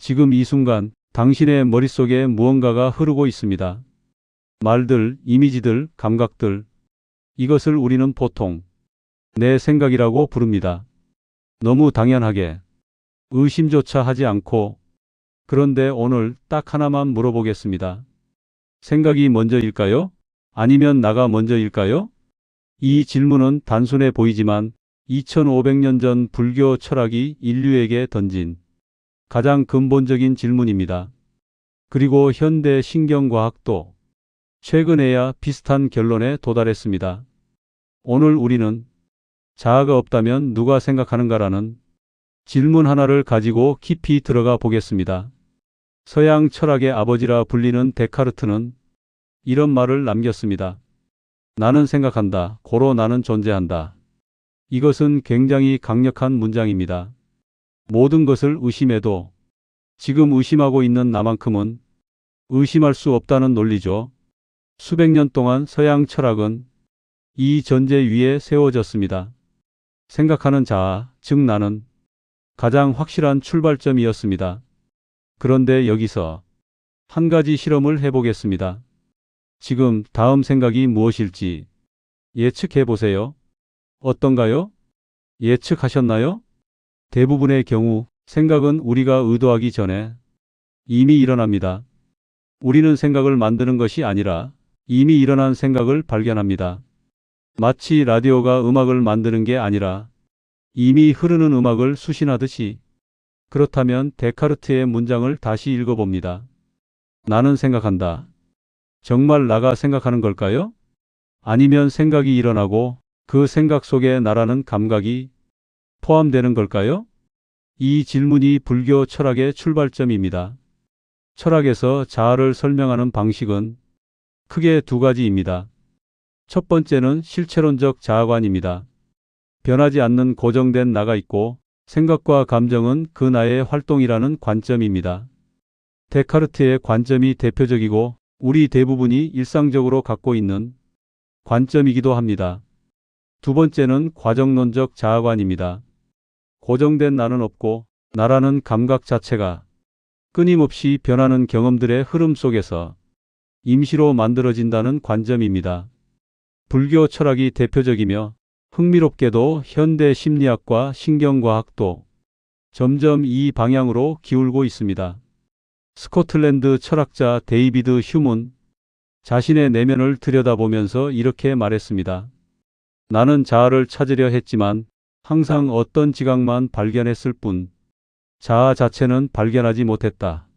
지금 이 순간 당신의 머릿속에 무언가가 흐르고 있습니다. 말들, 이미지들, 감각들. 이것을 우리는 보통 내 생각이라고 부릅니다. 너무 당연하게 의심조차 하지 않고. 그런데 오늘 딱 하나만 물어보겠습니다. 생각이 먼저일까요? 아니면 나가 먼저일까요? 이 질문은 단순해 보이지만 2500년 전 불교 철학이 인류에게 던진 가장 근본적인 질문입니다. 그리고 현대 신경과학도 최근에야 비슷한 결론에 도달했습니다. 오늘 우리는 자아가 없다면 누가 생각하는가라는 질문 하나를 가지고 깊이 들어가 보겠습니다. 서양 철학의 아버지라 불리는 데카르트는 이런 말을 남겼습니다. 나는 생각한다. 고로 나는 존재한다. 이것은 굉장히 강력한 문장입니다. 모든 것을 의심해도 지금 의심하고 있는 나만큼은 의심할 수 없다는 논리죠. 수백 년 동안 서양 철학은 이 전제 위에 세워졌습니다. 생각하는 자아, 즉 나는 가장 확실한 출발점이었습니다. 그런데 여기서 한 가지 실험을 해보겠습니다. 지금 다음 생각이 무엇일지 예측해 보세요. 어떤가요? 예측하셨나요? 대부분의 경우 생각은 우리가 의도하기 전에 이미 일어납니다. 우리는 생각을 만드는 것이 아니라 이미 일어난 생각을 발견합니다. 마치 라디오가 음악을 만드는 게 아니라 이미 흐르는 음악을 수신하듯이. 그렇다면 데카르트의 문장을 다시 읽어봅니다. 나는 생각한다. 정말 나가 생각하는 걸까요? 아니면 생각이 일어나고 그 생각 속에 나라는 감각이 포함되는 걸까요? 이 질문이 불교 철학의 출발점입니다. 철학에서 자아를 설명하는 방식은 크게 두 가지입니다. 첫 번째는 실체론적 자아관입니다. 변하지 않는 고정된 나가 있고 생각과 감정은 그 나의 활동이라는 관점입니다. 데카르트의 관점이 대표적이고 우리 대부분이 일상적으로 갖고 있는 관점이기도 합니다. 두 번째는 과정론적 자아관입니다. 고정된 나는 없고 나라는 감각 자체가 끊임없이 변하는 경험들의 흐름 속에서 임시로 만들어진다는 관점입니다. 불교 철학이 대표적이며 흥미롭게도 현대 심리학과 신경과학도 점점 이 방향으로 기울고 있습니다. 스코틀랜드 철학자 데이비드 휴문 자신의 내면을 들여다보면서 이렇게 말했습니다. 나는 자아를 찾으려 했지만 항상 어떤 지각만 발견했을 뿐 자아 자체는 발견하지 못했다.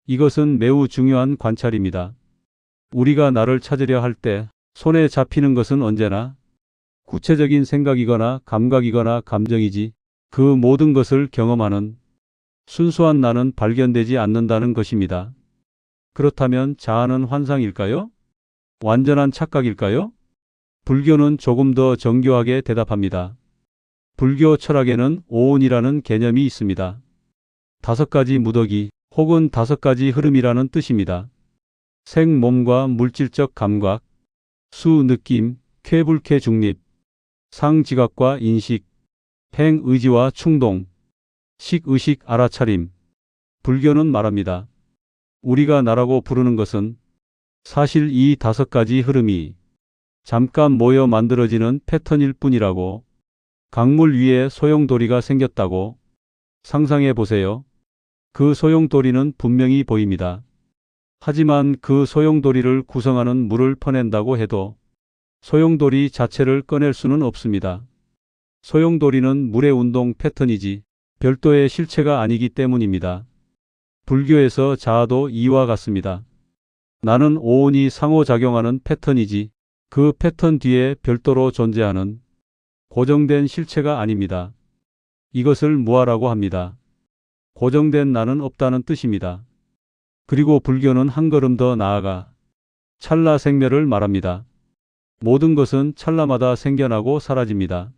이것은 매우 중요한 관찰입니다. 우리가 나를 찾으려 할 때 손에 잡히는 것은 언제나 구체적인 생각이거나 감각이거나 감정이지 그 모든 것을 경험하는 순수한 나는 발견되지 않는다는 것입니다. 그렇다면 자아는 환상일까요? 완전한 착각일까요? 불교는 조금 더 정교하게 대답합니다. 불교 철학에는 오온이라는 개념이 있습니다. 5가지 무더기 혹은 5가지 흐름이라는 뜻입니다. 색, 몸과 물질적 감각, 수, 느낌, 쾌, 불쾌, 중립, 상, 지각과 인식, 행, 의지와 충동, 식, 의식, 알아차림. 불교는 말합니다. 우리가 나라고 부르는 것은 사실 이 5가지 흐름이 잠깐 모여 만들어지는 패턴일 뿐이라고. 강물 위에 소용돌이가 생겼다고 상상해 보세요. 그 소용돌이는 분명히 보입니다. 하지만 그 소용돌이를 구성하는 물을 퍼낸다고 해도 소용돌이 자체를 꺼낼 수는 없습니다. 소용돌이는 물의 운동 패턴이지 별도의 실체가 아니기 때문입니다. 불교에서 자아도 이와 같습니다. 나는 오온이 상호작용하는 패턴이지 그 패턴 뒤에 별도로 존재하는 고정된 실체가 아닙니다. 이것을 무아라고 합니다. 고정된 나는 없다는 뜻입니다. 그리고 불교는 한 걸음 더 나아가 찰나 생멸을 말합니다. 모든 것은 찰나마다 생겨나고 사라집니다.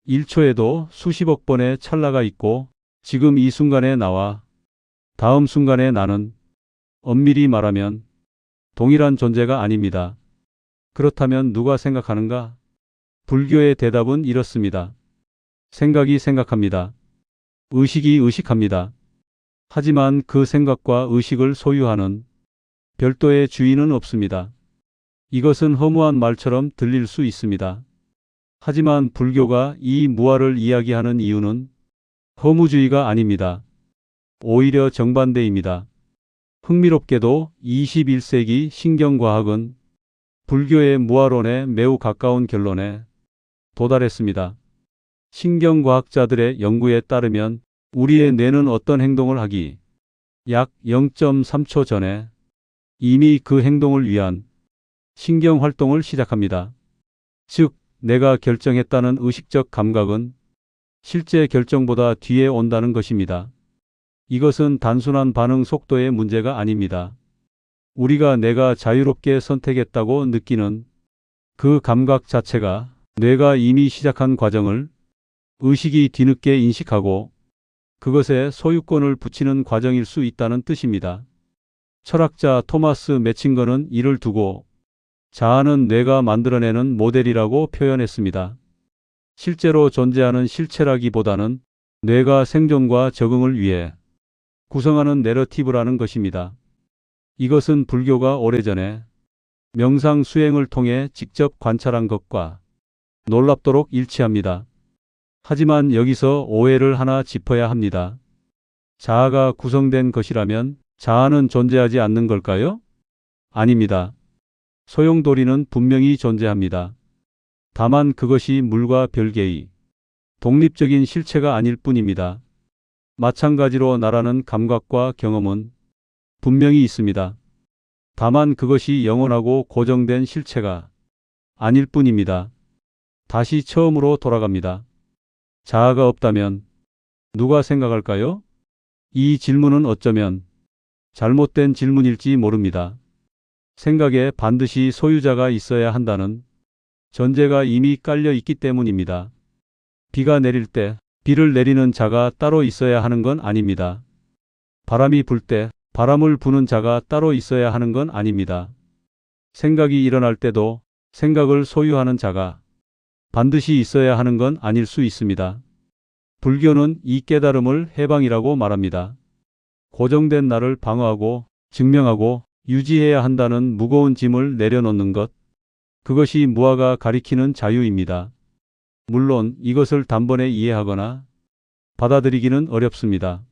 1초에도 수십억 번의 찰나가 있고 지금 이 순간의 나와 다음 순간의 나는 엄밀히 말하면 동일한 존재가 아닙니다. 그렇다면 누가 생각하는가? 불교의 대답은 이렇습니다. 생각이 생각합니다. 의식이 의식합니다. 하지만 그 생각과 의식을 소유하는 별도의 주인은 없습니다. 이것은 허무한 말처럼 들릴 수 있습니다. 하지만 불교가 이 무아를 이야기하는 이유는 허무주의가 아닙니다. 오히려 정반대입니다. 흥미롭게도 21세기 신경과학은 불교의 무아론에 매우 가까운 결론에 도달했습니다. 신경과학자들의 연구에 따르면 우리의 뇌는 어떤 행동을 하기 약 0.3초 전에 이미 그 행동을 위한 신경활동을 시작합니다. 즉, 내가 결정했다는 의식적 감각은 실제 결정보다 뒤에 온다는 것입니다. 이것은 단순한 반응 속도의 문제가 아닙니다. 우리가 내가 자유롭게 선택했다고 느끼는 그 감각 자체가 뇌가 이미 시작한 과정을 의식이 뒤늦게 인식하고 그것에 소유권을 붙이는 과정일 수 있다는 뜻입니다. 철학자 토마스 매칭거는 이를 두고 자아는 뇌가 만들어내는 모델이라고 표현했습니다. 실제로 존재하는 실체라기보다는 뇌가 생존과 적응을 위해 구성하는 내러티브라는 것입니다. 이것은 불교가 오래전에 명상 수행을 통해 직접 관찰한 것과 놀랍도록 일치합니다. 하지만 여기서 오해를 하나 짚어야 합니다. 자아가 구성된 것이라면 자아는 존재하지 않는 걸까요? 아닙니다. 소용돌이는 분명히 존재합니다. 다만 그것이 물과 별개의 독립적인 실체가 아닐 뿐입니다. 마찬가지로 나라는 감각과 경험은 분명히 있습니다. 다만 그것이 영원하고 고정된 실체가 아닐 뿐입니다. 다시 처음으로 돌아갑니다. 자아가 없다면 누가 생각할까요? 이 질문은 어쩌면 잘못된 질문일지 모릅니다. 생각에 반드시 소유자가 있어야 한다는 전제가 이미 깔려 있기 때문입니다. 비가 내릴 때 비를 내리는 자가 따로 있어야 하는 건 아닙니다. 바람이 불 때 바람을 부는 자가 따로 있어야 하는 건 아닙니다. 생각이 일어날 때도 생각을 소유하는 자가 반드시 있어야 하는 건 아닐 수 있습니다. 불교는 이 깨달음을 해방이라고 말합니다. 고정된 나를 방어하고 증명하고 유지해야 한다는 무거운 짐을 내려놓는 것, 그것이 무아가 가리키는 자유입니다. 물론 이것을 단번에 이해하거나 받아들이기는 어렵습니다.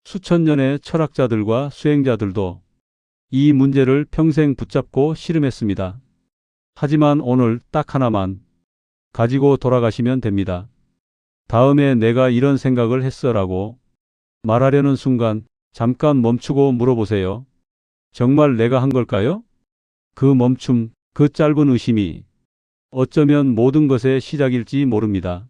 수천 년의 철학자들과 수행자들도 이 문제를 평생 붙잡고 씨름했습니다. 하지만 오늘 딱 하나만 가지고 돌아가시면 됩니다. 다음에 내가 이런 생각을 했어라고 말하려는 순간 잠깐 멈추고 물어보세요. 정말 내가 한 걸까요? 그 멈춤, 그 짧은 의심이 어쩌면 모든 것의 시작일지 모릅니다.